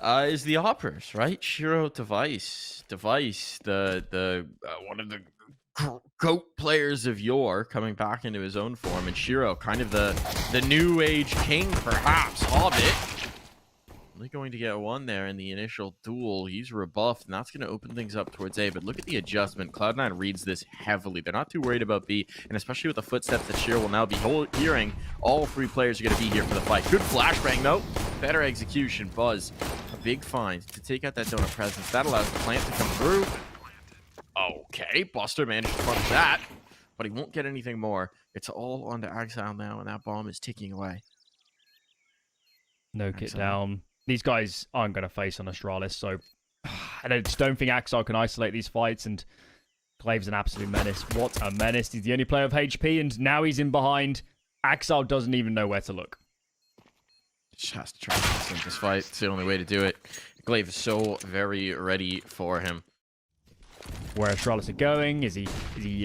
is the Operas, right? Shiro Device, the one of the GOAT players of yore, coming back into his own form, and Shiro, kind of the new age king, perhaps. Hobbit only going to get one there in the initial duel. He's rebuffed, and that's going to open things up towards A. But look at the adjustment. Cloud9 reads this heavily. They're not too worried about B, and especially with the footsteps that Shiro will now be hearing, all three players are going to be here for the fight. Good flashbang, though. Better execution. Buzz, a big find to take out that donut presence. That allows the plant to come through. Okay, Buster managed to punch that, but he won't get anything more. It's all onto Exile now, and that bomb is ticking away. No kit down. These guys aren't going to face on Astralis, so I just don't think Axel can isolate these fights, and Clave's an absolute menace. What a menace. He's the only player of HP, and now he's in behind. Axel doesn't even know where to look. Just has to try to win this fight. It's the only way to do it. Glaive is so very ready for him. Where Astralis are going, is he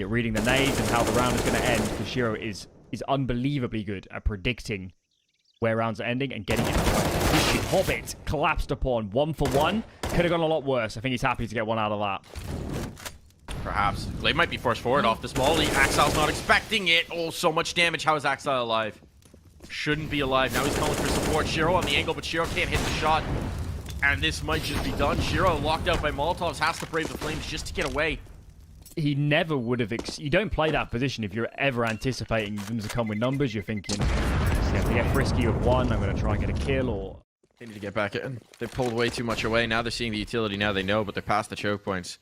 reading the nades and how the round is going to end? Because Shiro is unbelievably good at predicting where rounds are ending and getting it right. Hobbit collapsed upon 1-for-1. Could have gone a lot worse. I think he's happy to get one out of that. Perhaps. Glaive might be forced forward off this molly. Axile's not expecting it. Oh, so much damage. How is Axile alive? Shouldn't be alive. Now he's calling for support. Shiro on the angle, but Shiro can't hit the shot. And this might just be done. Shiro, locked out by Molotovs, has to brave the flames just to get away. He never would have... You don't play that position if you're ever anticipating them to come with numbers. You're thinking, if they get frisky with one, I'm going to try and get a kill, or... They need to get back in. They pulled way too much away. Now they're seeing the utility. Now they know, but they're past the choke points.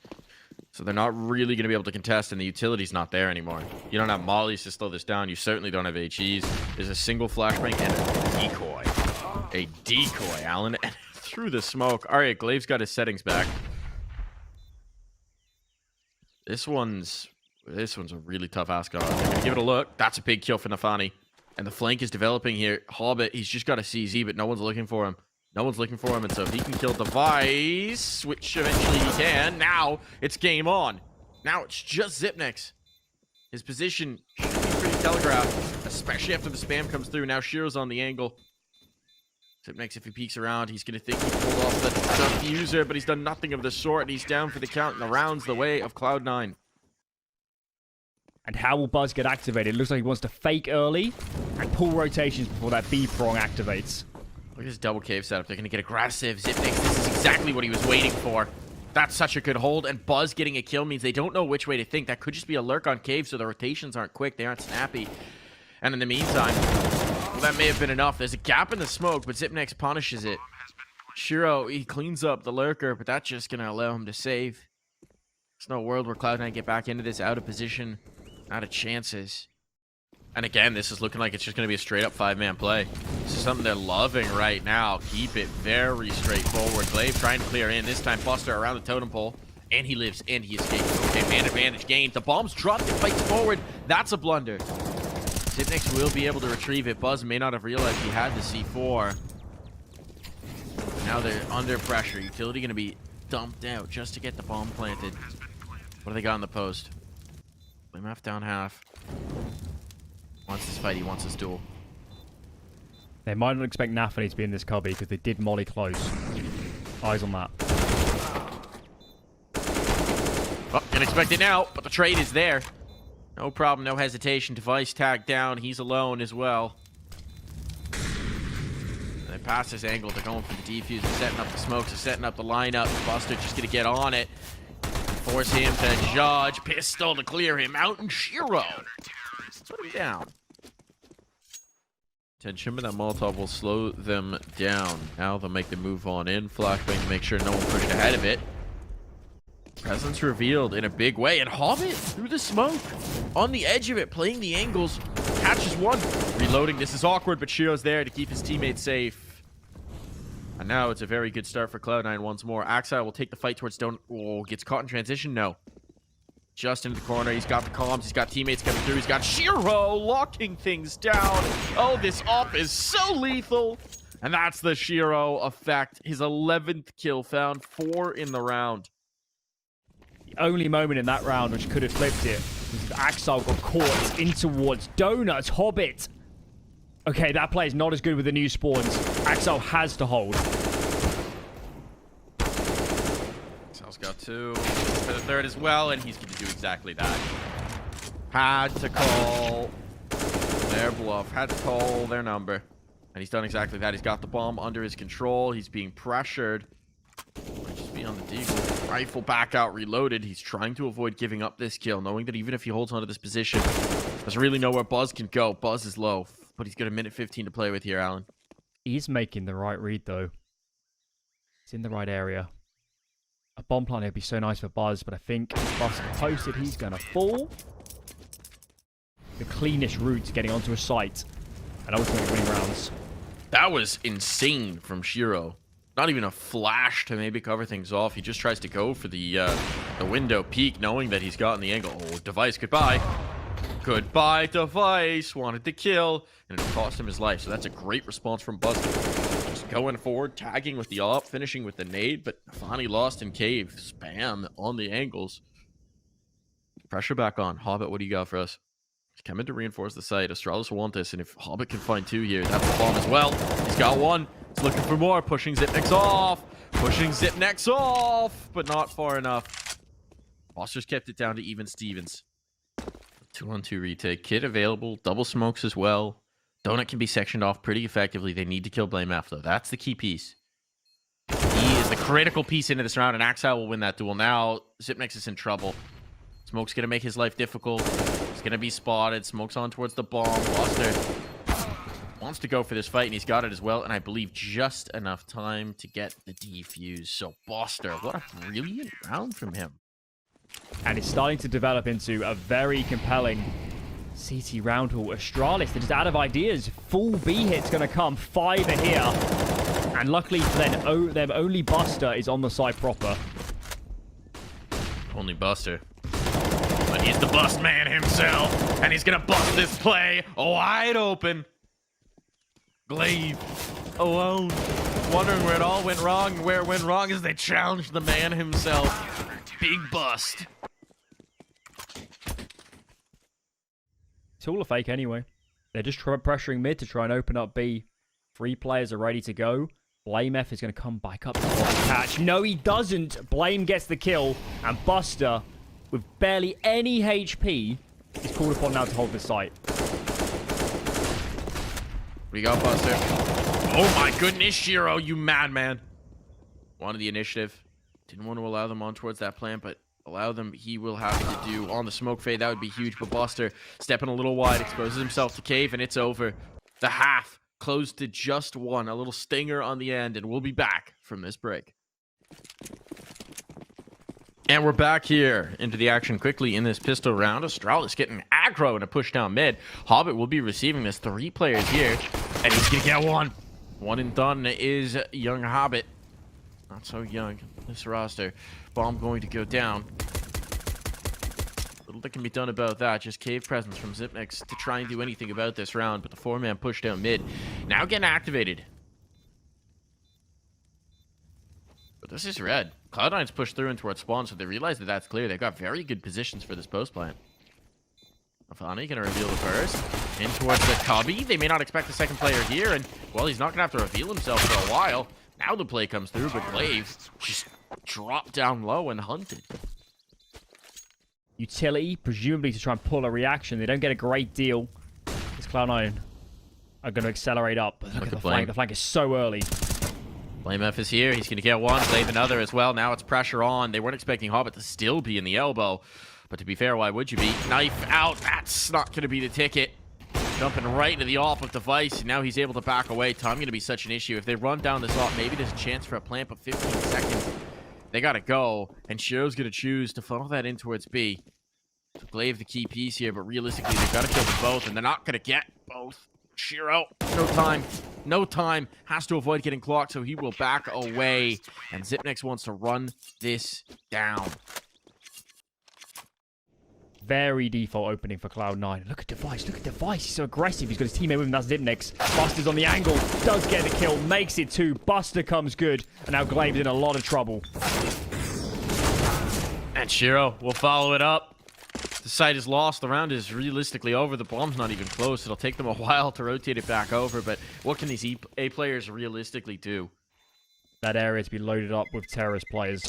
So they're not really going to be able to contest, and the utility's not there anymore. You don't have mollies to slow this down. You certainly don't have HEs. There's a single flashbang and a decoy. A decoy, Alan. And through the smoke. All right, Glaive's got his settings back. This one's a really tough ask. Give it a look. That's a big kill for Nafani. And the flank is developing here. Hobbit, he's just got a CZ, but no one's looking for him. No one's looking for him, and so if he can kill Device, which eventually he can, now it's game on. Now it's just Zipnex. His position should be pretty telegraphed, especially after the spam comes through. Now Shiro's on the angle. Zipnex, if he peeks around, he's going to think he pulled off the diffuser, but he's done nothing of the sort, and he's down for the count, and the round's the way of Cloud9. And how will Buzz get activated? It looks like he wants to fake early and pull rotations before that B prong activates. Look at this double cave setup. They're going to get aggressive. Zipnex, this is exactly what he was waiting for. That's such a good hold, and Buzz getting a kill means they don't know which way to think. That could just be a lurk on cave, so the rotations aren't quick. They aren't snappy. And in the meantime, well, that may have been enough. There's a gap in the smoke, but Zipnex punishes it. Shiro, he cleans up the lurker, but that's just going to allow him to save. There's no world where Cloud9 get back into this out of position. Out of chances. And again, this is looking like it's just going to be a straight-up 5-man play. This is something they're loving right now. Keep it very straightforward. Glaive trying to clear in. This time, Buster around the totem pole. And he lives, and he escapes. Okay, man advantage gained. The bomb's dropped. It fights forward. That's a blunder. Zipnex will be able to retrieve it. Buzz may not have realized he had the C4. Now they're under pressure. Utility going to be dumped out just to get the bomb planted. What do they got in the post? Blame half down half. Wants this fight, he wants this duel. They might not expect NaVi to be in this cubby because they did molly close. Eyes on that. Oh, didn't expect it now, but the trade is there. No problem, no hesitation. Device tagged down. He's alone as well. And they pass this angle. They're going for the defuse. They're setting up the smokes. They're setting up the lineup. Buster just going to get on it. Force him to judge. Pistol to clear him out. And Shiro. Put him down. Tension, but that Molotov will slow them down. Now they'll make the move on in. Flashbang to make sure no one pushed ahead of it. Presence revealed in a big way. And Hobbit through the smoke. On the edge of it, playing the angles. Catches one. Reloading. This is awkward, but Shiro's there to keep his teammates safe. And now it's a very good start for Cloud9 once more. Axile will take the fight towards Stone. Oh, gets caught in transition? No. Just into the corner. He's got the comms. He's got teammates coming through. He's got Shiro locking things down. Oh, this op is so lethal. And that's the Shiro effect. His 11th kill found. 4 in the round. The only moment in that round which could have flipped it was if Axile got caught in towards Donuts. Hobbit. Okay, that play is not as good with the new spawns. Axile has to hold. 2 for the third as well, and he's going to do exactly that. Had to call their bluff. Had to call their number. And he's done exactly that. He's got the bomb under his control. He's being pressured. Might just be on the deagle. Rifle back out, reloaded. He's trying to avoid giving up this kill, knowing that even if he holds onto this position, doesn't really know where Buzz can go. Buzz is low, but he's got a minute 15 to play with here, Alan. He's making the right read, though. He's in the right area. A bomb plant would be so nice for Buzz, but I think if Buzz is posted, he's going to fall. The cleanest route to getting onto a site and ultimately winning rounds. That was insane from Shiro. Not even a flash to maybe cover things off. He just tries to go for the window peek, knowing that he's gotten the angle. Oh, Device, goodbye. Goodbye, Device. Wanted to kill, and it cost him his life. So that's a great response from Buzz. Just going forward, tagging with the op, finishing with the nade, but finally lost in cave. Spam on the angles. Pressure back on. Hobbit, what do you got for us? He's coming to reinforce the site. Astralis will want this, and if Hobbit can find 2 here, that's the bomb as well. He's got 1. He's looking for more. Pushing Zipnex off. Pushing Zipnex off, but not far enough. Foster's kept it down to even Stevens. 2-on-2 retake. Kid available. Double smokes as well. Donut can be sectioned off pretty effectively. They need to kill Blame F, though. That's the key piece. He is the critical piece into this round, and Axel will win that duel. Now, Zipnex is in trouble. Smoke's going to make his life difficult. He's going to be spotted. Smoke's on towards the bomb. Buster wants to go for this fight, and he's got it as well. And I believe just enough time to get the defuse. So Buster, what a brilliant round from him. And it's starting to develop into a very compelling CT round hall. Astralis, they're just out of ideas. Full B hit's going to come. 5 are here. And luckily for them, only Buster is on the side proper. Only Buster. But he's the bust man himself, and he's gonna bust this play wide open. Glaive alone, wondering where it all went wrong. Where it went wrong is they challenged the man himself. Big bust. It's all a fake anyway. They're just pressuring mid to try and open up B. 3 players are ready to go. Blame F is going to come back up to catch. No, he doesn't. Blame gets the kill, and Buster, with barely any HP, is called upon now to hold this site. We got Buster. Oh my goodness, Shiro, you madman. Wanted the initiative. Didn't want to allow them on towards that plant, but allow them, he will have to do on the smoke fade. That would be huge, but Buster stepping a little wide, exposes himself to cave, and it's over. The half closed to just 1. A little stinger on the end, and we'll be back from this break. And we're back here into the action quickly in this pistol round. Astralis getting aggro in a push down mid. Hobbit will be receiving this. 3 players here, and he's going to get 1. 1 and done is young Hobbit. Not so young, this roster. Bomb going to go down. Little that can be done about that. Just cave presence from Zipnex to try and do anything about this round, but the 4-man push down mid now getting activated. But this is red. Cloud9's pushed through and towards spawn, so they realize that that's clear. They've got very good positions for this post plant. Afani gonna reveal the first. In towards the cubby. They may not expect a second player here, and, well, he's not gonna have to reveal himself for a while. Now the play comes through, but Glaive just dropped down low and hunted. Utility, presumably to try and pull a reaction. They don't get a great deal. This Cloud9 are going to accelerate up. But look at the flank. The flank is so early. Blame F is here. He's going to get 1. Glaive another as well. Now it's pressure on. They weren't expecting Hobbit to still be in the elbow. But to be fair, why would you be? Knife out. That's not going to be the ticket. Jumping right into the off of Device. And now he's able to back away. Time going to be such an issue. If they run down this off, maybe there's a chance for a plant, but 15 seconds. They got to go. And Shiro's going to choose to funnel that in towards B. So Glaive the key piece here, but realistically, they've got to kill them both. And they're not going to get both. Shiro, no time. No time. Has to avoid getting clocked, so he will back away. And Zipnex wants to run this down. Very default opening for Cloud9. Look at Device. Look at Device. He's so aggressive. He's got his teammate with him. That's Zipnex. Buster's on the angle. Does get the kill. Makes it 2. Buster comes good. And now Glaive's in a lot of trouble. And Shiro will follow it up. The site is lost. The round is realistically over. The bomb's not even close. It'll take them a while to rotate it back over. But what can these A players realistically do? That area to be loaded up with terrorist players.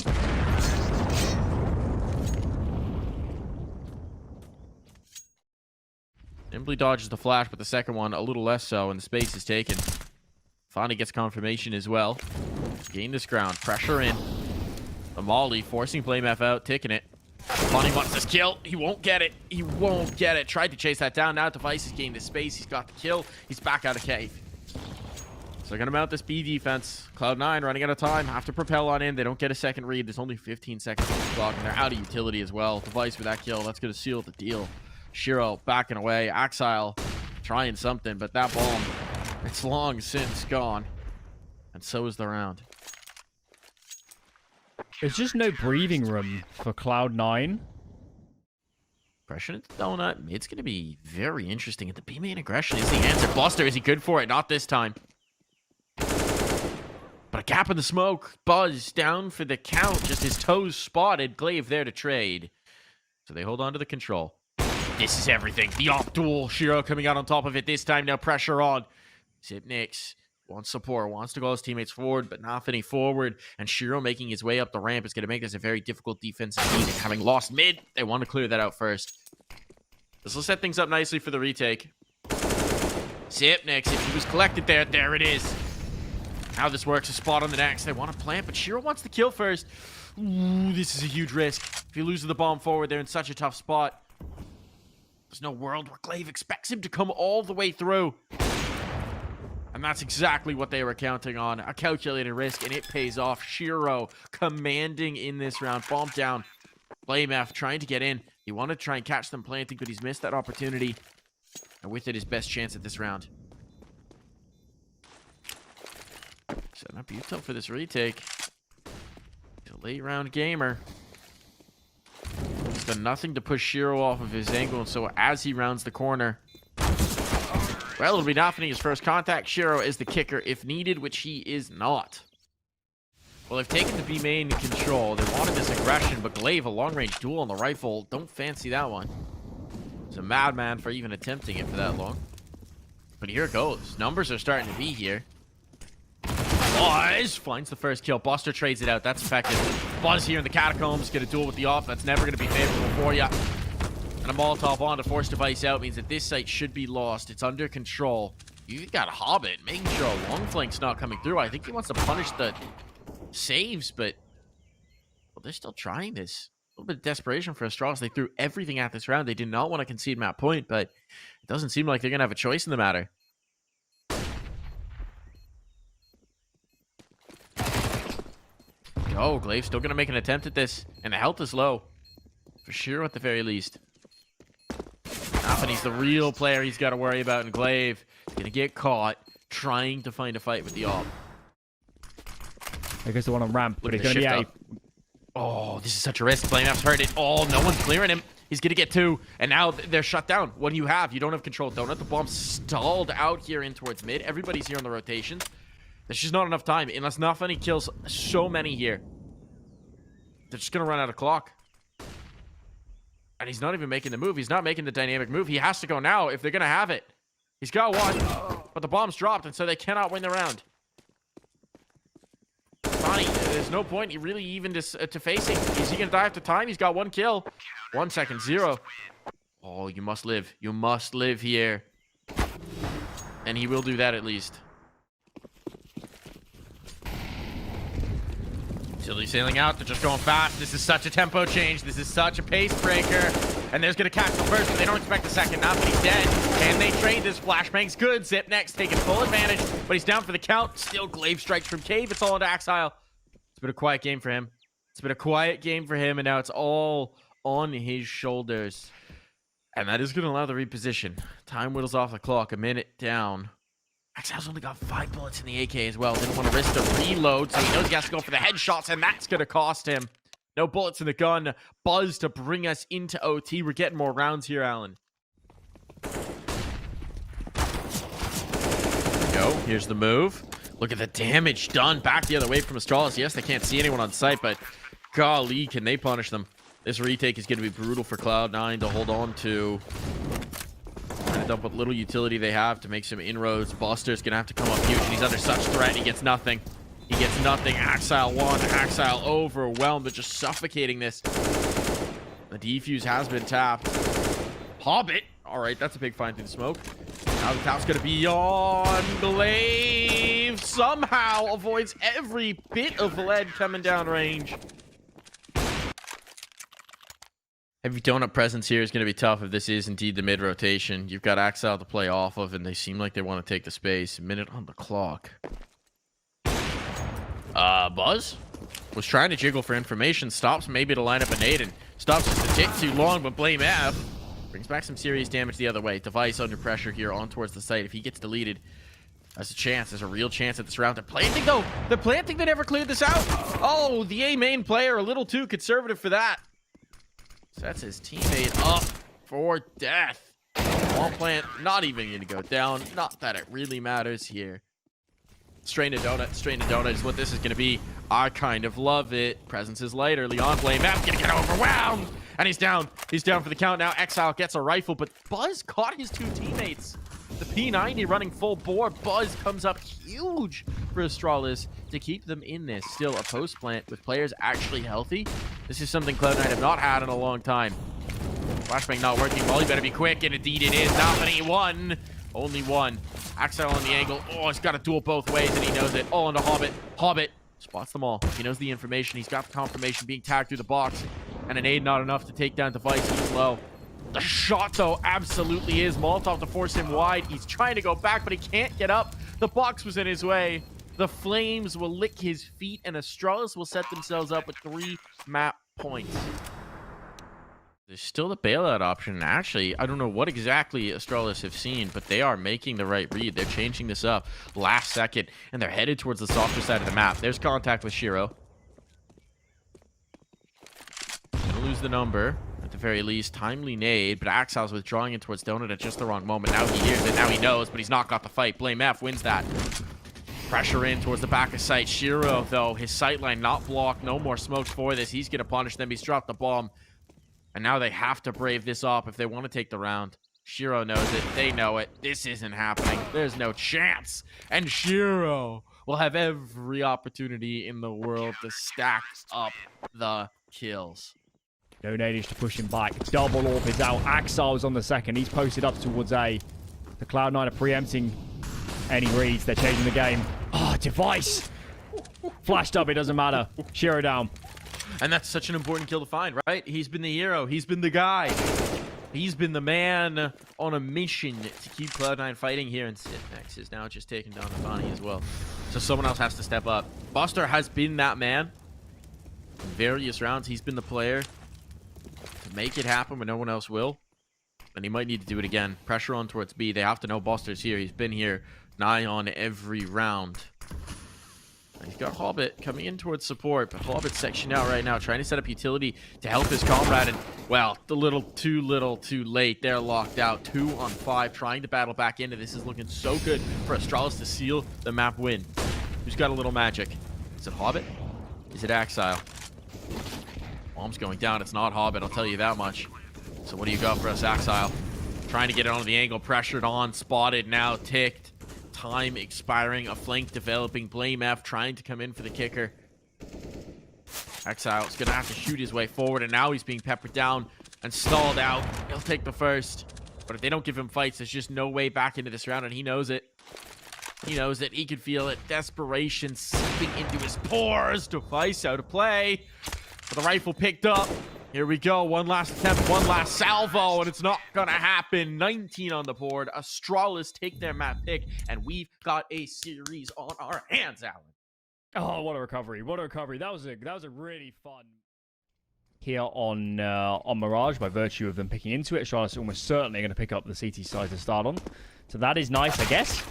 Nimbly dodges the flash, but the second one a little less so, and the space is taken. Finally gets confirmation as well. Gain this ground. Pressure in. The Molly forcing Blame F out, taking it. Funny wants this kill. He won't get it. He won't get it. Tried to chase that down. Now Device has gained the space. He's got the kill. He's back out of cave. So they're going to mount this B defense. Cloud9 running out of time. Have to propel on in. They don't get a second read. There's only 15 seconds on the clock, and they're out of utility as well. Device with that kill. That's going to seal the deal. Shiro backing away. Axile trying something, but that bomb, it's long since gone. And so is the round. There's just no breathing room for Cloud9. Aggression at the donut. Mid's going to be very interesting. At the B main aggression is the answer. Buster, is he good for it? Not this time. But a gap in the smoke. Buzz down for the count. Just his toes spotted. Glaive there to trade. So they hold on to the control. This is everything. The off duel. Shiro coming out on top of it this time. Now pressure on. Xyp9x wants support, wants to go his teammates forward, but not any forward. And Shiro making his way up the ramp is going to make this a very difficult defensive team. Having lost mid, they want to clear that out first. This will set things up nicely for the retake. Xyp9x, if he was collected there, there it is. How this works, a spot on the next. They want to plant, but Shiro wants to kill first. Ooh, this is a huge risk. If he loses the bomb forward, they're in such a tough spot. There's no world where Glaive expects him to come all the way through. And that's exactly what they were counting on. A calculated risk, and it pays off. Shiro commanding in this round. Bomb down. Blame F trying to get in. He wanted to try and catch them planting, but he's missed that opportunity. And with it, his best chance at this round. Setting up Util for this retake. He's a late round gamer. He's done nothing to push Shiro off of his angle, and so as he rounds the corner, well, it'll be nothing. His first contact. Shiro is the kicker if needed, which he is not. Well, they've taken the B main control. They wanted this aggression, but Glaive, a long-range duel on the rifle. Don't fancy that one. He's a madman for even attempting it for that long. But here it goes. Numbers are starting to be here. Buzz finds the first kill. Buster trades it out. That's effective. Buzz here in the catacombs. Get a duel with the off. That's never going to be favorable for you. And a Molotov on to force Device out means that this site should be lost. It's under control. You got Hobbit making sure a long flank's not coming through. I think he wants to punish the saves, but well, they're still trying this. A little bit of desperation for Astralis. They threw everything at this round. They did not want to concede map point, but it doesn't seem like they're going to have a choice in the matter. Oh, Glaive still going to make an attempt at this, and the health is low. For sure, at the very least. And he's the real player he's got to worry about, and Glaive is going to get caught trying to find a fight with the AWP. There goes the one on ramp, but Look it's at the going to shift up. Oh, this is such a risk. Flameap's heard it. Oh, no one's clearing him. He's going to get two, and now they're shut down. What do you have? You don't have control. Donut. The bomb stalled out here in towards mid. Everybody's here on the rotations. There's just not enough time. Unless NaVi kills so many here, they're just going to run out of clock. And he's not even making the move. He's not making the dynamic move. He has to go now if they're going to have it. He's got one, but the bomb's dropped, and so they cannot win the round. Bonnie, there's no point really even to facing. Is he going to die after time? He's got one kill. 1 second, 0. Oh, you must live. You must live here. And he will do that at least. Silly sailing out. They're just going fast. This is such a tempo change. This is such a pace breaker. And there's going to catch the first, but they don't expect the second. Not that he's dead. Can they trade this? Flashbang's good. Xyp9x taking full advantage, but he's down for the count. Still Glaive strikes from cave. It's all into Axile. It's been a quiet game for him. It's been a quiet game for him, and now it's all on his shoulders. And that is going to allow the reposition. Time whittles off the clock. A minute down. Axile's only got 5 bullets in the AK as well. Didn't want to risk the reload, so he knows he has to go for the headshots, and that's going to cost him. No bullets in the gun. Buzz to bring us into OT. We're getting more rounds here, Alan. There we go. Here's the move. Look at the damage done. Back the other way from Astralis. Yes, they can't see anyone on site, but golly, can they punish them. This retake is going to be brutal for Cloud9 to hold on to. Trying to dump what little utility they have to make some inroads. Buster's going to have to come up huge, and he's under such threat. He gets nothing. He gets nothing. Axile one. Axile overwhelmed, but just suffocating this. The defuse has been tapped. Hobbit. All right, that's a big find through the smoke. Now the tap's going to be on Glaive. Somehow avoids every bit of lead coming down range. Heavy donut presence here is going to be tough if this is indeed the mid rotation. You've got Axel to play off of, and they seem like they want to take the space. A minute on the clock. Buzz was trying to jiggle for information. Stops maybe to line up a nade and stops just a tick too long, but Blame F brings back some serious damage the other way. Device under pressure here on towards the site. If he gets deleted, there's a chance. There's a real chance at this round. They're planting, though. They're planting. They never cleared this out. Oh, the A main player, a little too conservative for that. Sets his teammate up for death. Wall plant, not even going to go down. Not that it really matters here. Strain a donut is what this is going to be. I kind of love it. Presence is light early on. Blame F going to get overwhelmed. And he's down. He's down for the count now. Exile gets a rifle, but Buzz caught his two teammates. The P90 running full bore. Buzz comes up huge for Astralis to keep them in this. Still a post plant with players actually healthy. This is something Cloud9 have not had in a long time. Flashbang not working. Molly better be quick, and indeed it is. Not many one. Only one. Axel on the angle. Oh, he's got to duel both ways, and he knows it. Oh, into Hobbit. Hobbit spots them all. He knows the information. He's got the confirmation being tagged through the box. And an aid not enough to take down Device. He's low. The shot, though, absolutely is. Molotov to force him wide. He's trying to go back, but he can't get up. The box was in his way. The flames will lick his feet, and Astralis will set themselves up with 3 map points. There's still the bailout option. Actually, I don't know what exactly Astralis have seen, but they are making the right read. They're changing this up last second, and they're headed towards the softer side of the map. There's contact with Shiro. Gonna lose the number. At the very least, timely nade, but Axel's withdrawing in towards Donut at just the wrong moment. Now he hears it, now he knows, but he's not got the fight. Blame F wins that. Pressure in towards the back of sight. Shiro, though, his sightline not blocked. No more smokes for this. He's gonna punish them. He's dropped the bomb. And now they have to brave this up if they want to take the round. Shiro knows it. They know it. This isn't happening. There's no chance. And Shiro will have every opportunity in the world to stack up the kills. No nadish to push him back. Double AWP is out. Axel's on the second. He's posted up towards A. The Cloud9 are preempting any reads. They're changing the game. Oh, Device. Flashed up. It doesn't matter. Shiro down. And that's such an important kill to find, right? He's been the hero. He's been the guy. He's been the man on a mission to keep Cloud9 fighting here. And Sitnex is now just taking down the Bonnie as well. So someone else has to step up. Buster has been that man. In various rounds, he's been the player to make it happen when no one else will. And he might need to do it again. Pressure on towards B. They have to know Buster's here. He's been here nigh on every round. He's got Hobbit coming in towards support, but Hobbit's sectioned out right now, trying to set up utility to help his comrade, and, well, a little too late. They're locked out. 2 on 5, trying to battle back into this. Is looking so good for Astralis to seal the map win. Who's got a little magic? Is it Hobbit? Is it Axile? Bomb's going down. It's not Hobbit, I'll tell you that much. So what do you got for us, Axile? Trying to get it onto the angle, pressured on, spotted now, ticked. Time expiring, a flank developing. Blame F trying to come in for the kicker. Exile's gonna have to shoot his way forward, and now he's being peppered down and stalled out. He'll take the first, but if they don't give him fights, there's just no way back into this round, and he knows it. He knows it. He can feel it. Desperation seeping into his pores. Device out of play. But the rifle picked up. Here we go. One last attempt, one last salvo, and it's not gonna happen. 19 on the board. Astralis take their map pick, and we've got a series on our hands, Alan. Oh, what a recovery! What a recovery! That was a really fun here on Mirage by virtue of them picking into it. Astralis almost certainly going to pick up the CT side to start on, so that is nice, I guess.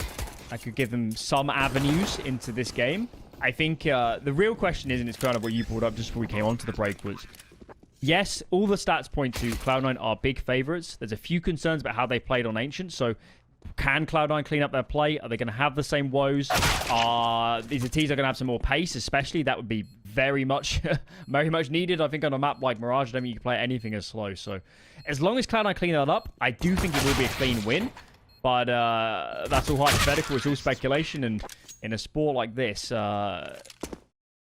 I could give them some avenues into this game. I think the real question is, and it's kind of what you brought up just before we came onto the break, was. Yes, all the stats point to Cloud9 are big favorites. There's a few concerns about how they played on Ancient. So, can Cloud9 clean up their play? Are they going to have the same woes? These teams are going to have some more pace, especially. That would be very much needed. I think on a map like Mirage, I don't think you can play anything as slow. So, as long as Cloud9 clean that up, I do think it will be a clean win. But that's all hypothetical. It's all speculation. And in a sport like this...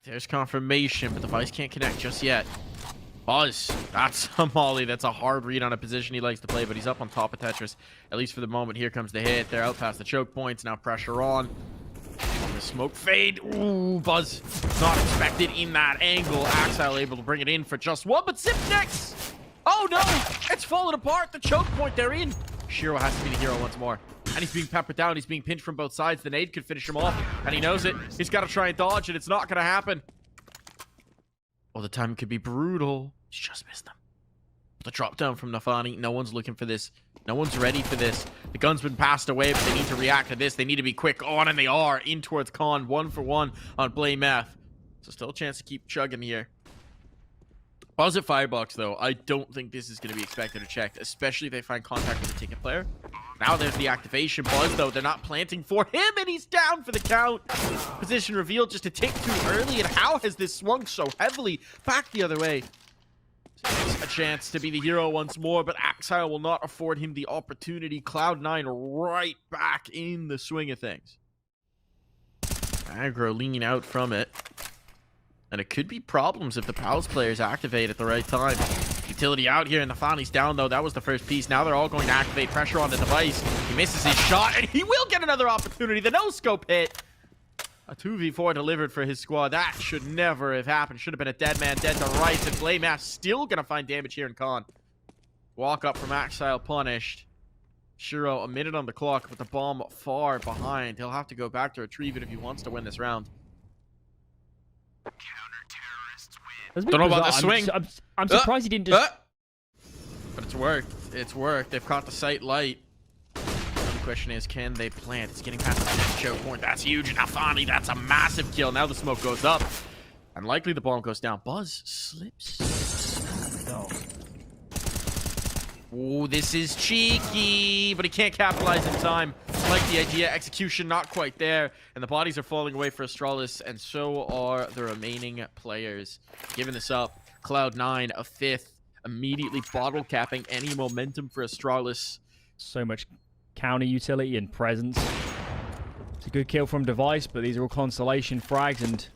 There's confirmation, but the Vice can't connect just yet. Buzz, that's a molly. That's a hard read on a position he likes to play, but he's up on top of Tetris, at least for the moment. Here comes the hit. They're out past the choke points. Now pressure on. The smoke fade. Ooh, Buzz not expected in that angle. Axile able to bring it in for just one, but Zipnex! Oh no! It's falling apart. The choke point they're in. Shiro has to be the hero once more. And he's being peppered down. He's being pinched from both sides. The nade could finish him off, and he knows it. He's got to try and dodge it. It's not going to happen. Oh, the time could be brutal. He's just missed them. The drop down from NaVi. No one's looking for this. No one's ready for this. The gun's been passed away, but they need to react to this. They need to be quick on, and they are. In towards Khan. 1-for-1 on Blame F. So still a chance to keep chugging here. Buzz at Firebox, though. I don't think this is going to be expected or checked, especially if they find contact with the ticket player. Now there's the activation. Buzz, though, they're not planting for him, and he's down for the count. Position revealed just a tick too early, and how has this swung so heavily back the other way? A chance to be the hero once more, but Axile will not afford him the opportunity. Cloud9 right back in the swing of things. Aggro leaning out from it. And it could be problems if the Pals players activate at the right time. Utility out here, and the Fani's down, though. That was the first piece. Now they're all going to activate pressure on the device. He misses his shot, and he will get another opportunity. The no-scope hit. A 2v4 delivered for his squad. That should never have happened. Should have been a dead man dead to rights. And Blame F still going to find damage here in Khan. Walk up from Axile punished. Shiro, a minute on the clock with the bomb far behind. He'll have to go back to retrieve it if he wants to win this round. Don't know about the swing. I'm surprised he didn't just... But it's worked. It's worked. They've caught the site light. The question is, can they plant? It's getting past the choke point. That's huge. NaVi, that's a massive kill. Now the smoke goes up. And likely the bomb goes down. Buzz slips. No. Oh, this is cheeky. But he can't capitalize in time. Like the idea, execution not quite there, and the bodies are falling away for Astralis, and so are the remaining players. Giving this up, Cloud9 a fifth, immediately bottle capping any momentum for Astralis. So much counter utility and presence. It's a good kill from Device, but these are all constellation frags, and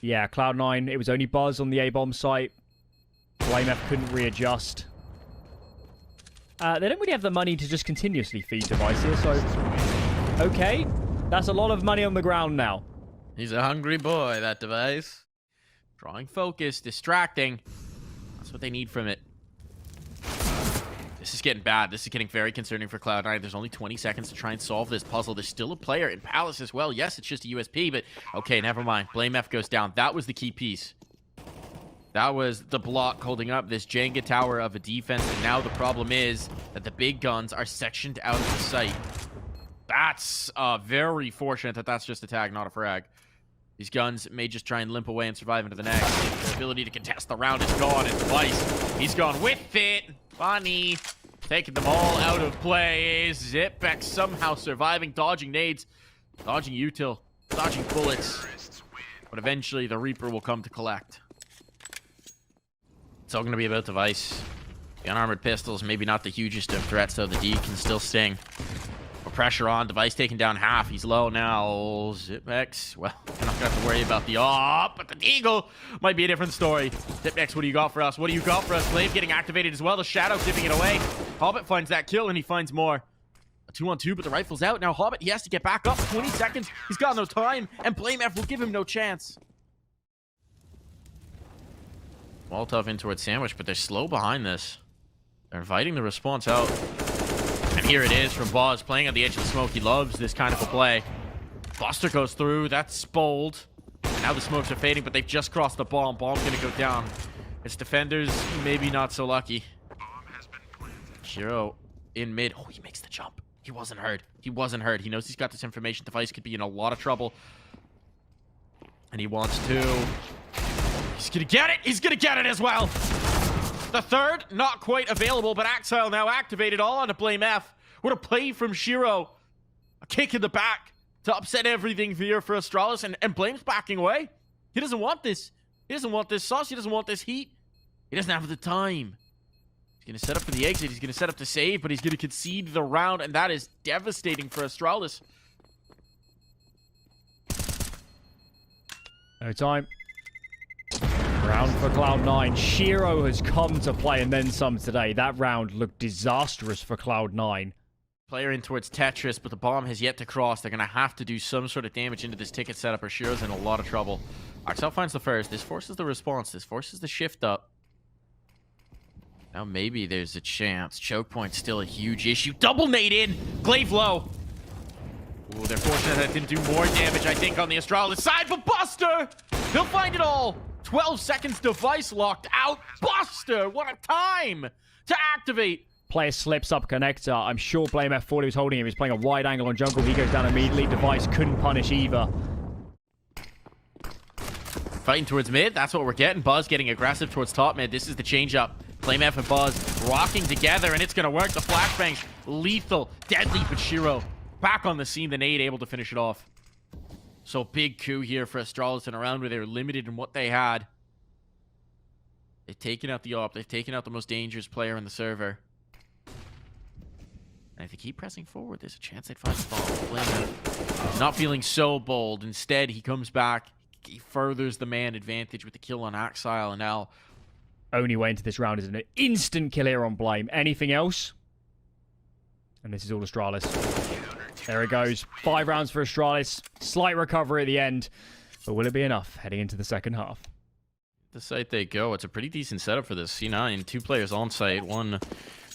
yeah, Cloud9, it was only Buzz on the A-bomb site. BlameF couldn't readjust. They don't really have the money to just continuously feed Device here, so... Okay, that's a lot of money on the ground now. He's a hungry boy, that Device. Drawing focus, distracting. That's what they need from it. This is getting bad. This is getting very concerning for Cloud9. There's only 20 seconds to try and solve this puzzle. There's still a player in Palace as well. Yes, it's just a USP, but... Okay, never mind. Blame F goes down. That was the key piece. That was the block holding up this Jenga tower of a defense, and now the problem is that the big guns are sectioned out of the site. That's very fortunate that that's just a tag, not a frag. These guns may just try and limp away and survive into the next. The ability to contest the round is gone, and Device, he's gone with it. Funny. Taking them all out of play. Zipback somehow surviving, dodging nades, dodging util, dodging bullets. But eventually the Reaper will come to collect. It's all going to be about Device. The unarmored pistols, maybe not the hugest of threats, though. The D can still sting. But pressure on. Device taking down half. He's low now. Zipnex. Well, you're not going to have to worry about the but the Eagle might be a different story. Zipnex, what do you got for us? What do you got for us? Blade getting activated as well. The Shadow zipping it away. Hobbit finds that kill, and he finds more. A 2-on-2, but the rifle's out. Now Hobbit, he has to get back up. 20 seconds. He's got no time, and Blame F will give him no chance. Molotov in towards Sandwich, but they're slow behind this. They're inviting the response out. And here it is from Boz, playing on the edge of the smoke. He loves this kind of a play. Buster goes through. That's Spold. And now the smokes are fading, but they've just crossed the bomb. Bomb's going to go down. Its defenders, maybe not so lucky. Shiro in mid. Oh, he makes the jump. He wasn't hurt. He wasn't hurt. He knows he's got this information. Device could be in a lot of trouble. And he wants to... He's gonna get it! He's gonna get it as well! The third, not quite available, but Axile now activated all on to Blame F. What a play from Shiro. A kick in the back to upset everything here for Astralis, and Blame's backing away. He doesn't want this. He doesn't want this sauce. He doesn't want this heat. He doesn't have the time. He's gonna set up for the exit. He's gonna set up to save, but he's gonna concede the round, and that is devastating for Astralis. No time. round for Cloud9. Shiro has come to play and then some today. That round looked disastrous for Cloud9. Player in towards Tetris, but the bomb has yet to cross. They're going to have to do some sort of damage into this ticket setup or Shiro's in a lot of trouble. Axel finds the first. This forces the response. This forces the shift up. Now maybe there's a chance. Choke point's still a huge issue. Double nade in. Glaive low. Ooh, they're fortunate that it didn't do more damage, I think, on the Astralis side. But Buster! He'll find it all. 12 seconds device locked out. Buster! What a time to activate. Player slips up connector. I'm sure BlameF thought he was holding him. He's playing a wide angle on jungle. He goes down immediately. Device couldn't punish either. Fighting towards mid. That's what we're getting. Buzz getting aggressive towards top mid. This is the change up. BlameF and Buzz rocking together, and it's going to work. The flashbangs lethal, deadly, but Shiro back on the scene. The nade able to finish it off. So big coup here for Astralis in a round where they were limited in what they had. They've taken out the AWP. They've taken out the most dangerous player in the server. And if they keep pressing forward, there's a chance they'd find the ball. Not feeling so bold. Instead, he comes back. He furthers the man advantage with the kill on Axile. And now, only way into this round is an instant kill here on Blame. Anything else? And this is all Astralis. There it goes. 5 rounds for Astralis. Slight recovery at the end. But will it be enough heading into the second half? The site they go. It's a pretty decent setup for this. C9, 2 players on site, 1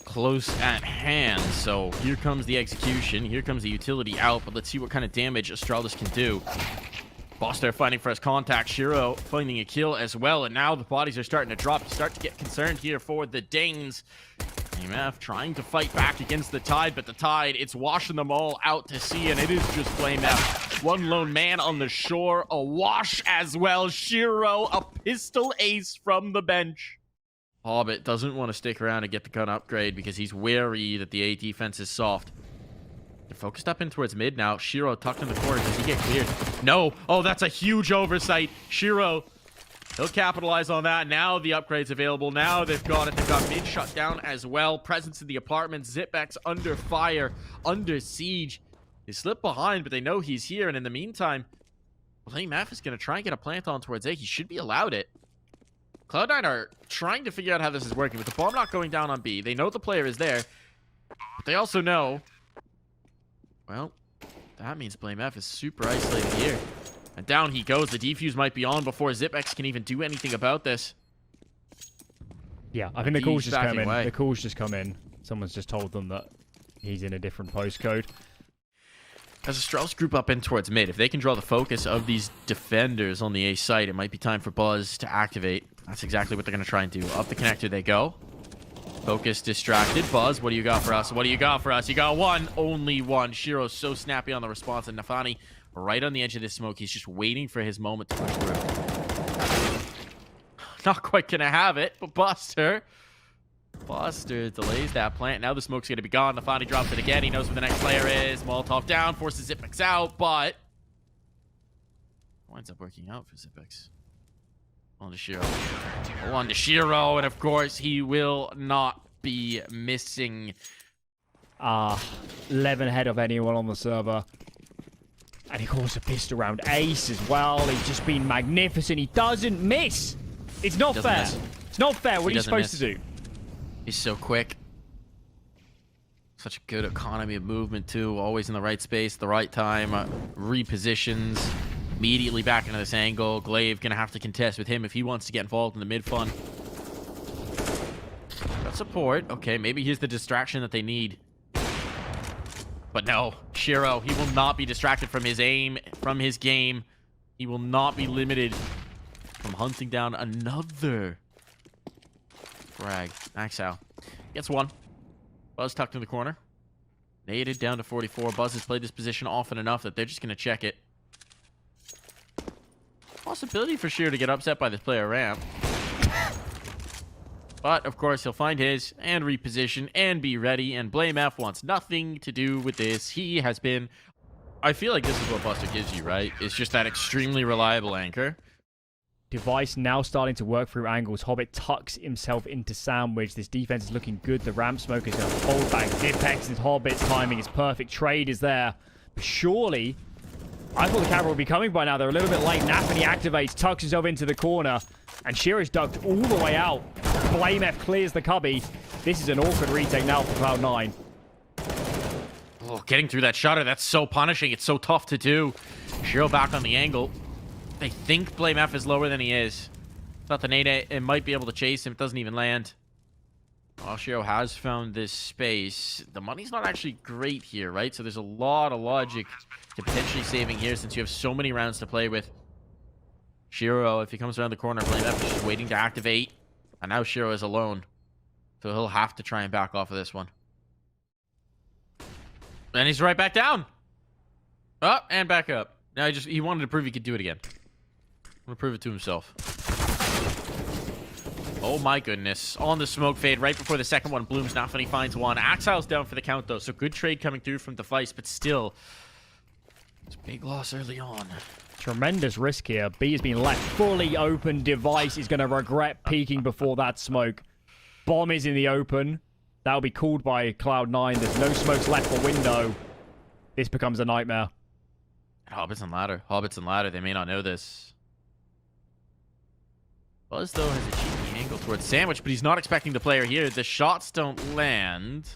close at hand. So here comes the execution. Here comes the utility out. But let's see what kind of damage Astralis can do. Buster fighting for his contact. Shiro finding a kill as well. And now the bodies are starting to drop. You start to get concerned here for the Danes. EMF trying to fight back against the tide, but the tide, it's washing them all out to sea, and it is just BlameF. One lone man on the shore, a wash as well. Shiro, a pistol ace from the bench. Hobbit doesn't want to stick around and get the gun upgrade because he's wary that the A defense is soft. They're focused up in towards mid now. Shiro tucked in the corner. Does he get cleared? No. Oh, that's a huge oversight. Shiro, he'll capitalize on that. Now the upgrade's available. Now they've got it. They've got mid shut down as well. Presence in the apartment. Zipex under fire, under siege. They slip behind, but they know he's here. And in the meantime, BlameF is going to try and get a plant on towards A. He should be allowed it. Cloud9 are trying to figure out how this is working. With the bomb not going down on B, they know the player is there. But they also know, well, that means BlameF is super isolated here. And down he goes. The defuse might be on before Zipex can even do anything about this. Yeah, I think the call's just come in. The call's just come in. Someone's just told them that he's in a different postcode. As Astralis group up in towards mid, if they can draw the focus of these defenders on the A site, it might be time for Buzz to activate. That's exactly what they're going to try and do. Up the connector they go. Focus distracted. Buzz, what do you got for us? What do you got for us? You got one. Only one. Shiro's so snappy on the response. And NaVi right on the edge of this smoke. He's just waiting for his moment to push through. Not quite going to have it, but Buster delays that plant. Now the smoke's going to be gone. NaVi drops it again. He knows where the next player is. Molotov down. Forces Zipex out, but winds up working out for Zipex. On to Shiro. On to Shiro, and of course, he will not be missing. 11 ahead of anyone on the server. And he calls a pistol round ace as well. He's just been magnificent. He doesn't miss. It's not fair. Miss. It's not fair. What are you supposed to do? He's so quick. Such a good economy of movement, too. Always in the right space, the right time. Repositions. Immediately back into this angle. Glaive gonna have to contest with him if he wants to get involved in the mid fun. Got support. Okay, maybe here's the distraction that they need. But no, Shiro, he will not be distracted from his aim, from his game. He will not be limited from hunting down another frag. Axel gets one. Buzz tucked in the corner. Naded down to 44. Buzz has played this position often enough that they're just gonna check it. Possibility for Shiro to get upset by this player ramp. But, of course, he'll find his and reposition and be ready. And BlameF wants nothing to do with this. He has been... I feel like this is what Buster gives you, right? It's just that extremely reliable anchor. Device now starting to work through angles. Hobbit tucks himself into sandwich. This defense is looking good. The ramp smoke is going to hold back Zipex, and Hobbit's timing is perfect. Trade is there. But surely I thought the camera would be coming by now. They're a little bit late. NaVi activates, tucks himself into the corner, and Shiro's ducked all the way out. Flame F clears the cubby. This is an awkward retake now for Cloud9. Oh, getting through that shutter, that's so punishing. It's so tough to do. Shiro back on the angle. They think Blame F is lower than he is. Thought the nade it might be able to chase him. It doesn't even land. Well, Shiro has found this space. The money's not actually great here, right? So there's a lot of logic to potentially saving here since you have so many rounds to play with. Shiro, if he comes around the corner, Blame F is just waiting to activate. And now Shiro is alone. So he'll have to try and back off of this one. And he's right back down. Up and back up. Now he wanted to prove he could do it again. Want to prove it to himself. Oh my goodness. On the smoke fade right before the second one blooms. NaVi finds one. Axile's down for the count though. So good trade coming through from Device, but still. It's a big loss early on. Tremendous risk here. B has been left fully open. Device is going to regret peeking before that smoke. Bomb is in the open. That'll be called by Cloud9. There's no smokes left for window. This becomes a nightmare. Hobbits and ladder. Hobbits and ladder. They may not know this. Buzz, though, has a cheeky angle towards Sandwich, but he's not expecting the player here. The shots don't land.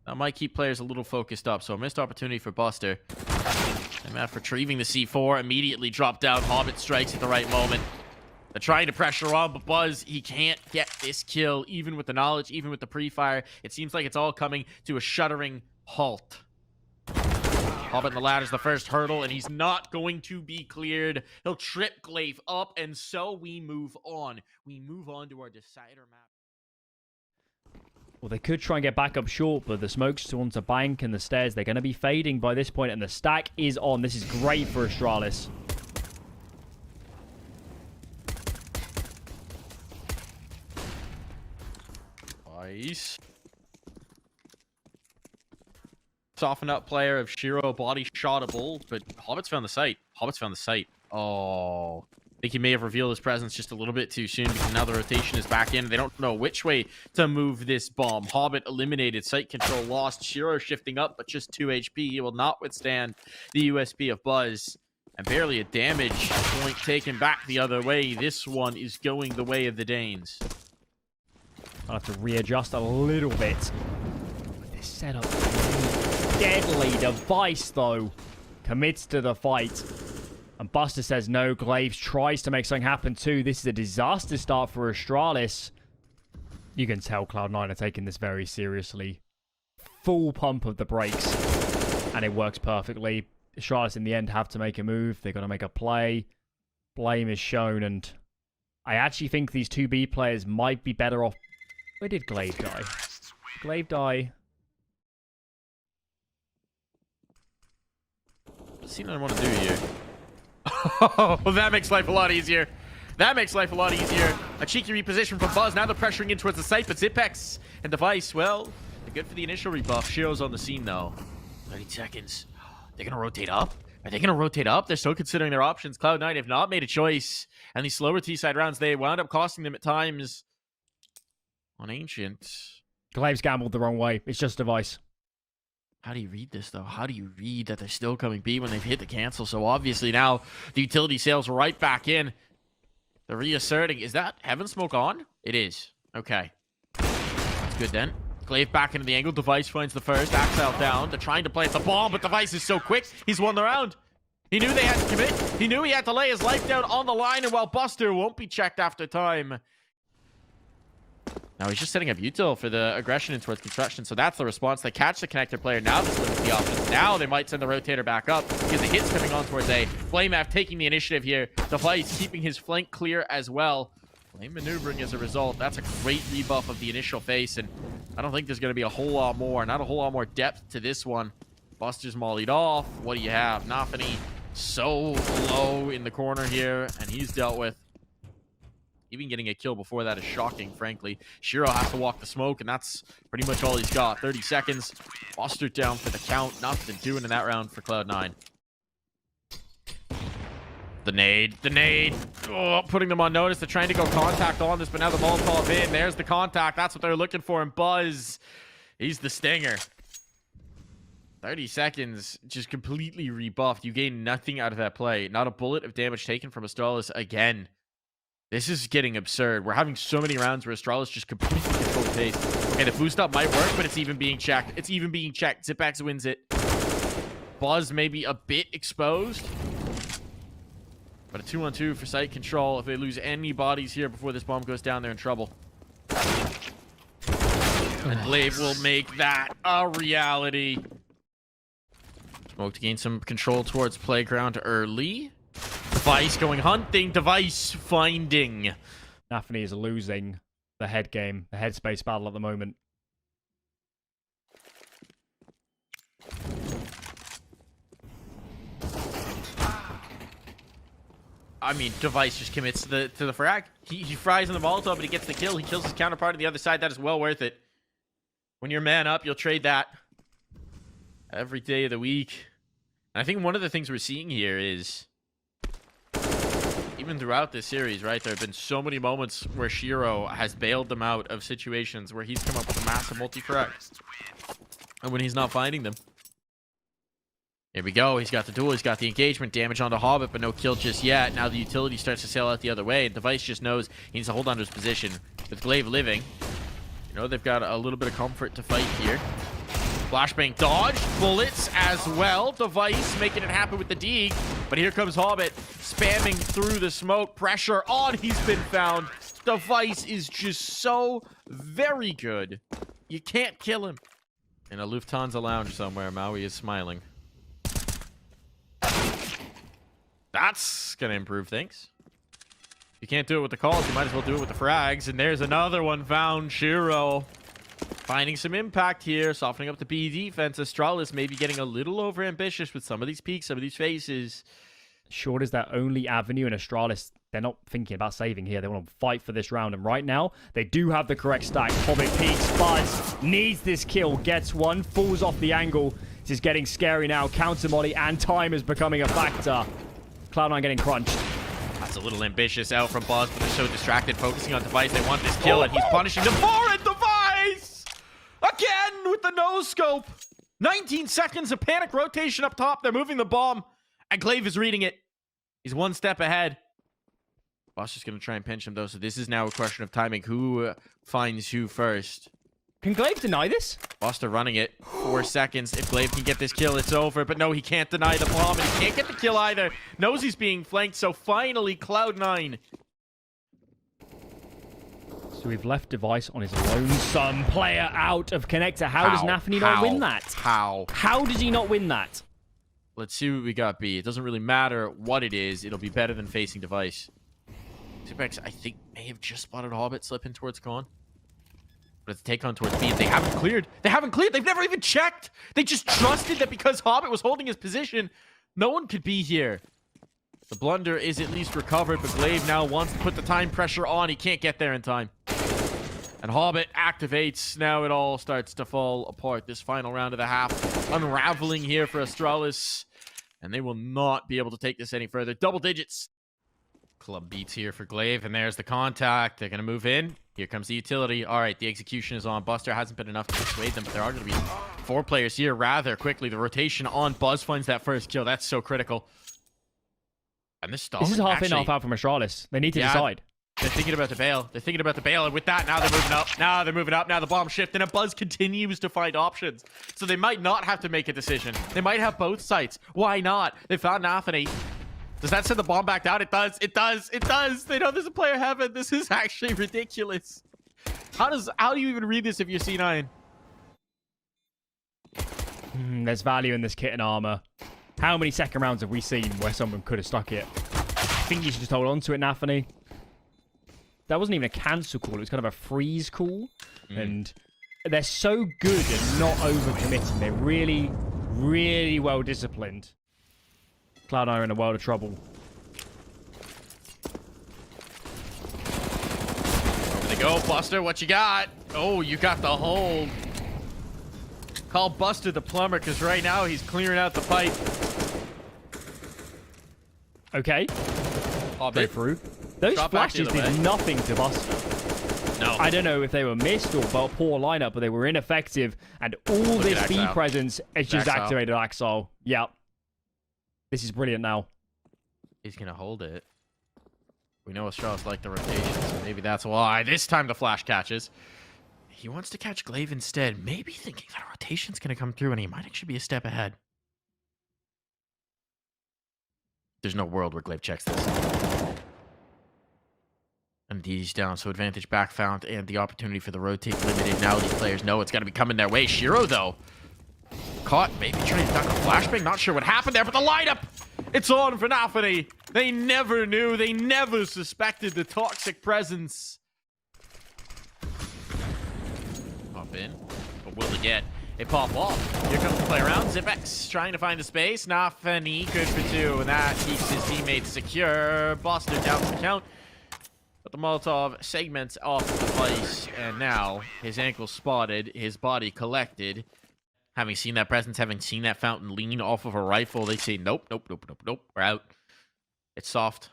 That might keep players a little focused up, so a missed opportunity for Buster. And after retrieving the C4, immediately dropped down. Hobbit strikes at the right moment. They're trying to pressure on, but Buzz, he can't get this kill, even with the knowledge, even with the pre-fire. It seems like it's all coming to a shuddering halt. Hobbit in the ladder's the first hurdle, and he's not going to be cleared. He'll trip Glaive up, and so we move on. We move on to our decider map. Well, they could try and get back up short, but the smoke's onto bank and the stairs. They're going to be fading by this point, and the stack is on. This is great for Astralis. Nice. Soften up player of Shiro, body shotable, but Hobbit's found the site. Hobbit's found the site. Oh. I think he may have revealed his presence just a little bit too soon because now the rotation is back in. They don't know which way to move this bomb. Hobbit eliminated. Site control lost. Shiro shifting up, but just 2 HP. He will not withstand the USP of Buzz. And barely a damage point taken back the other way. This one is going the way of the Danes. I'll have to readjust a little bit. This setup deadly. Device, though, commits to the fight. And Buster says no. Glaives tries to make something happen, too. This is a disaster start for Astralis. You can tell Cloud9 are taking this very seriously. Full pump of the brakes. And it works perfectly. Astralis, in the end, have to make a move. They've got to make a play. Blame is shown, and I actually think these two B players might be better off. Where did Glaive die? Glaive die. See what I want to do here. Oh, that makes life a lot easier. That makes life a lot easier. A cheeky reposition from Buzz. Now they're pressuring in towards the site, but Zipex and Device, well, they're good for the initial rebuff. Shiro's on the scene, though. 30 seconds. They're going to rotate up? Are they going to rotate up? They're still considering their options. Cloud9 have not made a choice. And these slower T-side rounds, they wound up costing them at times. On Ancient. Glaive's gambled the wrong way. It's just Device. How do you read this, though? How do you read that they're still coming B when they've hit the cancel? So obviously now the utility sails right back in. They're reasserting. Is that Heaven Smoke on? It is. Okay. That's good then. Glaive back into the angle. Device finds the first. Axel down. They're trying to plant the bomb, but Device is so quick. He's won the round. He knew they had to commit. He knew he had to lay his life down on the line, and while Buster won't be checked after time. Now he's just setting up util for the aggression in towards construction, so that's the response. They catch the connector player. Now this limits the options. Now they might send the rotator back up because the hit's coming on towards A. Flamef taking the initiative here. Device keeping his flank clear as well. Flame maneuvering as a result. That's a great rebuff of the initial face, and I don't think there's going to be a whole lot more. Not a whole lot more depth to this one. Buster's mollied off. What do you have? NaVi so low in the corner here, and he's dealt with. Even getting a kill before that is shocking, frankly. Shiro has to walk the smoke, and that's pretty much all he's got. 30 seconds. Buster down for the count. Nothing doing in that round for Cloud9. The nade. The nade. Oh, putting them on notice. They're trying to go contact on this, but now the Molotov in. There's the contact. That's what they're looking for. And Buzz, he's the stinger. 30 seconds just completely rebuffed. You gain nothing out of that play. Not a bullet of damage taken from Astralis again. This is getting absurd. We're having so many rounds where Astralis just completely control the pace. Okay, the boost up might work, but it's even being checked. It's even being checked. Zipax wins it. Buzz may be a bit exposed. But a 2-on-2 for site control. If they lose any bodies here before this bomb goes down, they're in trouble. And Glaive will make that a reality. Smoke to gain some control towards playground early. Device going hunting. Device finding. NaVi is losing the head game, the headspace battle at the moment. I mean, Device just commits to the frag. He fries in the Molotov, but he gets the kill. He kills his counterpart on the other side. That is well worth it. When you're man up, you'll trade that every day of the week. And I think one of the things we're seeing here is, even throughout this series, right, there have been so many moments where Shiro has bailed them out of situations where he's come up with a massive multi-frag. And when he's not finding them. Here we go. He's got the duel. He's got the engagement. Damage onto Hobbit, but no kill just yet. Now the utility starts to sail out the other way. Device just knows he needs to hold on to his position. With Glaive living, you know, they've got a little bit of comfort to fight here. Flashbang dodge. Bullets as well. Device making it happen with the D. But here comes Hobbit spamming through the smoke. Pressure on. He's been found. Device is just so very good. You can't kill him. In a Lufthansa lounge somewhere, Maui is smiling. That's gonna improve things. If you can't do it with the calls, you might as well do it with the frags. And there's another one found. Shiro finding some impact here, softening up the B defense. Astralis maybe getting a little over ambitious with some of these peaks, some of these faces. Short is their only avenue, and Astralis, they're not thinking about saving here. They want to fight for this round, and right now, they do have the correct stack. Hobbit peaks, Buzz needs this kill, gets one, falls off the angle. This is getting scary now. Counter molly and time is becoming a factor. Cloud9 getting crunched. That's a little ambitious out from Buzz, but they're so distracted, focusing on Device. They want this kill, and he's punishing them for it. Device! Again with the no-scope. 19 seconds of panic rotation up top. They're moving the bomb, and Glaive is reading it. He's one step ahead. Boss is going to try and pinch him, though, so this is now a question of timing. Who finds who first? Can Glaive deny this? Buster running it. 4 seconds. If Glaive can get this kill, it's over. But no, he can't deny the bomb, and he can't get the kill either. Knows he's being flanked, so finally, Cloud9. So we've left Device on his lonesome player out of connector. How does NaVi not win that? How does he not win that? Let's see what we got, B. It doesn't really matter what it is. It'll be better than facing Device. Zipax, I think, may have just spotted Hobbit slipping towards Con. But it's a take on towards B. They haven't cleared. They haven't cleared. They've never even checked. They just trusted that because Hobbit was holding his position, no one could be here. The blunder is at least recovered, but Glaive now wants to put the time pressure on. He can't get there in time. And Hobbit activates. Now it all starts to fall apart. This final round of the half unraveling here for Astralis. And they will not be able to take this any further. Double digits. Club beats here for Glaive, and there's the contact. They're going to move in. Here comes the utility. All right, the execution is on. Buster hasn't been enough to persuade them, but there are going to be 4 players here rather quickly. The rotation on Buzz finds that first kill. That's so critical. And this is half in, half out from Astralis. They need to decide. They're thinking about the bail. They're thinking about the bail, and with that, now they're moving up. Now they're moving up. Now the bomb shift, and Buzz continues to find options. So they might not have to make a decision. They might have both sites. Why not? They found NaVi. Does that send the bomb back down? It does. It does. It does. They know there's a player heaven. This is actually ridiculous. How do you even read this if you're C9? There's value in this kit and armor. How many second rounds have we seen where someone could have stuck it? I think you should just hold on to it, NaVi. That wasn't even a cancel call. It was kind of a freeze call. And they're so good at not overcommitting. They're really, really well disciplined. Cloud9 are in a world of trouble. Over they go, Buster. What you got? Oh, you got the hold. Call Buster the plumber, because right now he's clearing out the pipe. Okay. Go through. Those flashes did nothing to Buster. No. I don't know if they were missed or poor lineup, but they were ineffective. And all this B presence has just activated Axile. Yeah. This is brilliant now. He's going to hold it. We know Astralis like the rotation, so maybe that's why. This time the flash catches. He wants to catch Glaive instead. Maybe thinking that a rotation's going to come through and he might actually be a step ahead. There's no world where Glaive checks this. And he's down, so advantage back found and the opportunity for the rotate limited. Now these players know it's got to be coming their way. Shiro, though, caught, maybe trying to duck a flashbang. Not sure what happened there, but the lineup, it's on for Nafani. They never knew, they never suspected the toxic presence. Pop in, but will they get a pop off? Here comes the play around. Zipex trying to find the space. Nafani good for 2, and that keeps his teammates secure. Buster down the count. But the Molotov segments off the device, and now his ankle spotted, his body collected. Having seen that presence, having seen that fountain lean off of a rifle, they say, nope, nope, nope, nope, nope, we're out. It's soft.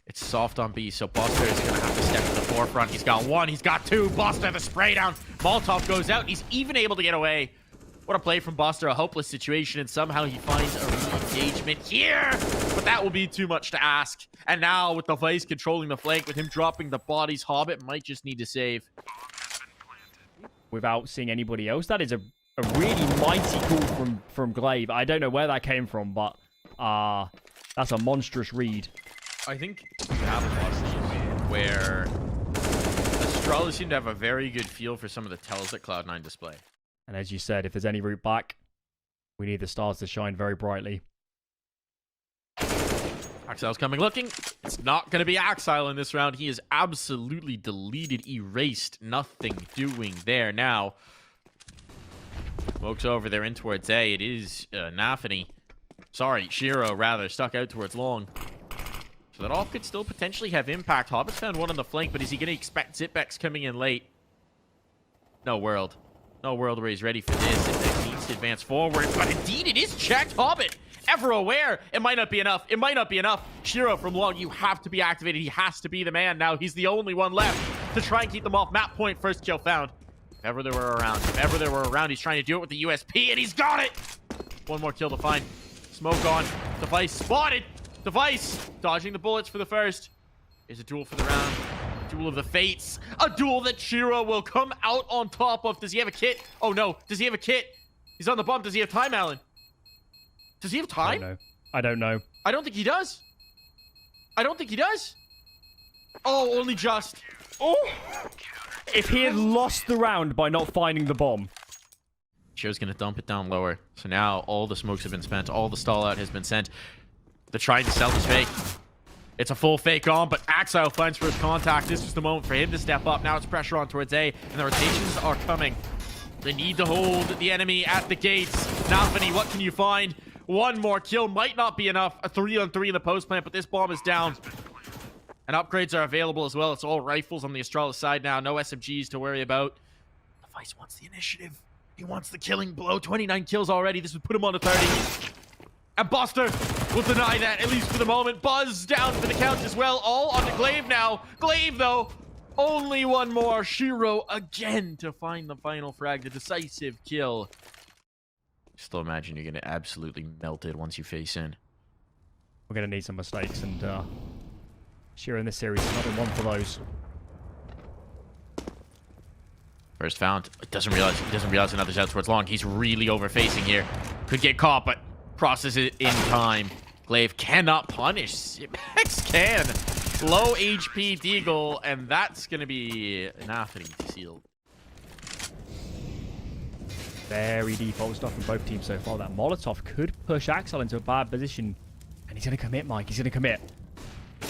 It's soft on B, so Buster is going to have to step to the forefront. He's got 1, he's got 2. Buster, the spray down. Molotov goes out. He's even able to get away. What a play from Buster, a hopeless situation, and somehow he finds a re-engagement here. But that will be too much to ask. And now with the FaZe controlling the flank, with him dropping the bodies, Hobbit might just need to save. Without seeing anybody else, that is a really mighty call from Glaive. I don't know where that came from, but that's a monstrous read. I think you have a lot of teams where Astralis seem to have a very good feel for some of the tells that Cloud9 display. And as you said, if there's any route back, we need the stars to shine very brightly. Axile's coming looking. It's not going to be Axile in this round. He is absolutely deleted, erased. Nothing doing there now. Smoke's over there in towards A. It is Nafani. Sorry, Shiro, rather, stuck out towards long. So that all could still potentially have impact. Hobbit's found 1 on the flank, but is he going to expect Zipex coming in late? No world. No world where he's ready for this. Zipex needs to advance forward, but indeed it is checked. Hobbit, ever aware. It might not be enough. It might not be enough. Shiro from long, you have to be activated. He has to be the man now. He's the only one left to try and keep them off map point. First kill found. If ever there were around. If ever there were around, he's trying to do it with the USP, and he's got it. 1 more kill to find. Smoke on. Device spotted. Device dodging the bullets for the first. Is a duel for the round. Duel of the fates. A duel that Shiro will come out on top of. Does he have a kit? Oh no. Does he have a kit? He's on the bump. Does he have time, Alan? Does he have time? I don't know. I don't think he does. I don't think he does. Oh, only just. Oh! If he had lost the round by not finding the bomb. Shiro's going to dump it down lower. So now all the smokes have been spent. All the stall out has been sent. They're trying to sell this fake. It's a full fake on, but Axile finds first contact. This is the moment for him to step up. Now it's pressure on towards A, and the rotations are coming. They need to hold the enemy at the gates. Nafani, what can you find? 1 more kill might not be enough. A 3-on-3 in the post plant, but this bomb is down. And upgrades are available as well. It's all rifles on the Astralis side now. No SMGs to worry about. The FaZe wants the initiative. He wants the killing blow. 29 kills already. This would put him on to 30. And Buster will deny that, at least for the moment. Buzz down for the count as well. All on to Glaive now. Glaive, though, only 1 more. Shiro again to find the final frag, the decisive kill. Still imagine you're going to absolutely melt it once you face in. We're going to need some mistakes, and Shiro in this series has not been one for those. First found. He doesn't realize another's out towards long. He's really overfacing here. Could get caught, but process it in time. Glaive cannot punish. Zipex can. Low HP Deagle, and that's going to be Nafani sealed. Very default stuff from both teams so far. That Molotov could push Axel into a bad position. And he's going to commit, Mike. He's going to commit.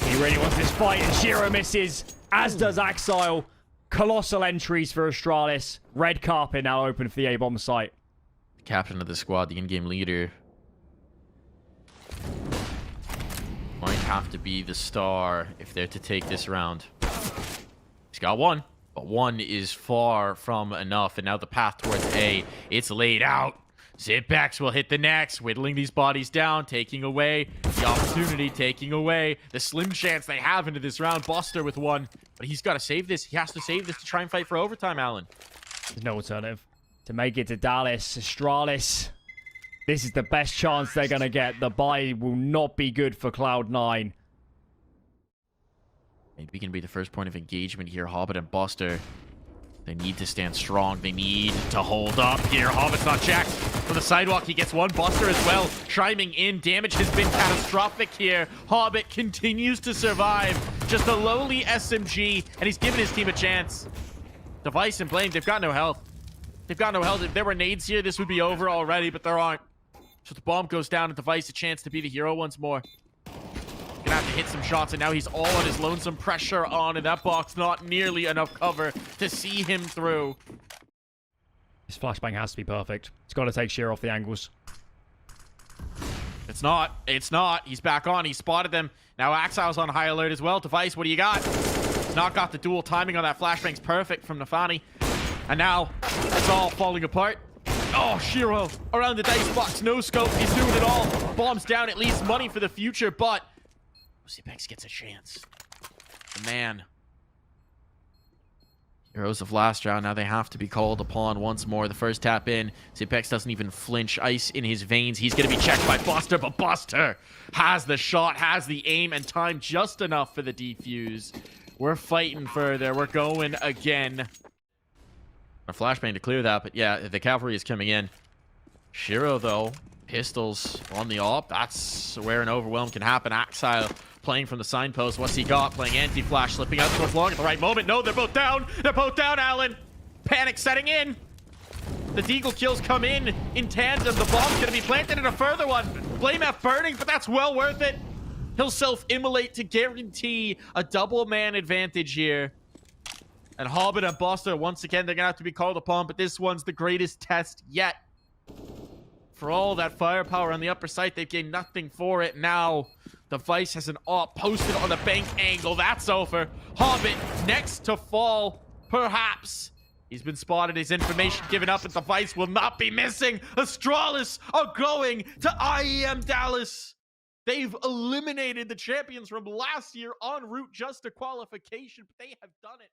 He really wants this fight, and Shiro misses, as does Axile. Colossal entries for Astralis. Red carpet now open for the A-bomb site. The captain of the squad, the in-game leader, might have to be the star if they're to take this round. He's got 1, but 1 is far from enough. And now the path towards A, it's laid out. Zipex will hit the next, whittling these bodies down, taking away the the opportunity, taking away the slim chance they have into this round. Buster with one, but he's got to save this. He has to save this to try and fight for overtime, Alan. There's no alternative. To make it to Dallas, Astralis. This is the best chance they're going to get. The bye will not be good for Cloud9. Maybe can be the first point of engagement here. Hobbit and Buster. They need to stand strong. They need to hold up here. Hobbit's not checked. For the sidewalk, he gets one. Buster as well. Chiming in. Damage has been catastrophic here. Hobbit continues to survive. Just a lowly SMG, and he's given his team a chance. Device and Blame, they've got no health. They've got no health. If there were nades here, this would be over already, but there aren't. So the bomb goes down, and Device a chance to be the hero once more. Gonna have to hit some shots, and now he's all on his lonesome. Pressure on, and that box not nearly enough cover to see him through. This flashbang has to be perfect. It's got to take Sheer off the angles. It's not. It's not. He's back on. He spotted them. Now Axile's on high alert as well. Device, what do you got? He's not got the dual timing on that flashbang's perfect from NaVi. And now it's all falling apart. Oh, Shiro around the dice box. No scope. He's doing it all. Bombs down, at least money for the future, but Zipex gets a chance. The man. Heroes of last round. Now they have to be called upon once more. The first tap in. Zipex doesn't even flinch. Ice in his veins. He's going to be checked by Buster, but Buster has the shot, has the aim, and time just enough for the defuse. We're fighting further. We're going again. A flashbang to clear that, but yeah, the cavalry is coming in. Shiro, though, pistols on the op. That's where an overwhelm can happen. Axile playing from the signpost. What's he got? Playing anti-flash, slipping out towards long at the right moment. No, they're both down. They're both down, Alan. Panic setting in. The deagle kills come in tandem. The bomb's going to be planted in a further one. Blame F burning, but that's well worth it. He'll self-immolate to guarantee a double man advantage here. And Hobbit and Buster, once again, they're going to have to be called upon, but this one's the greatest test yet. For all that firepower on the upper site, they've gained nothing for it. Now, Device has an op posted on the bank angle. That's over. Hobbit next to fall, perhaps. He's been spotted. His information given up, and Device will not be missing. Astralis are going to IEM Dallas. They've eliminated the champions from last year en route just to qualification, but they have done it.